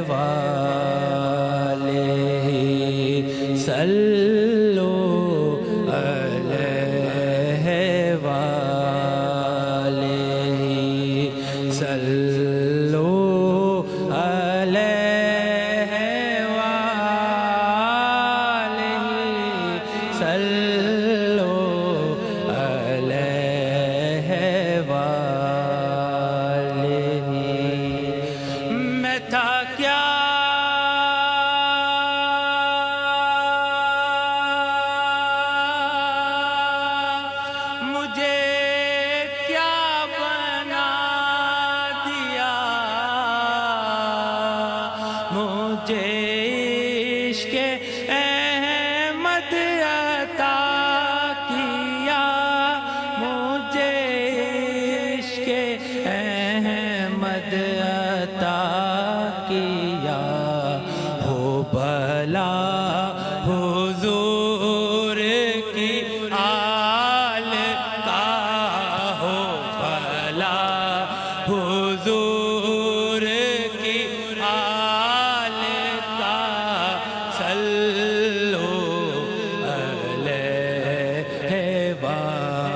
والے صلو علیہ والے صلو علیہ والے صلو علیہ والے میں تھا کیا مجھے کیا بنا دیا مجھے عشق احمد عطا کیا مجھے عشق احمد عطا کیا ہو بھلا حضور کی آل کا ہو بھلا حضور کی آل کا صلو علیہ والے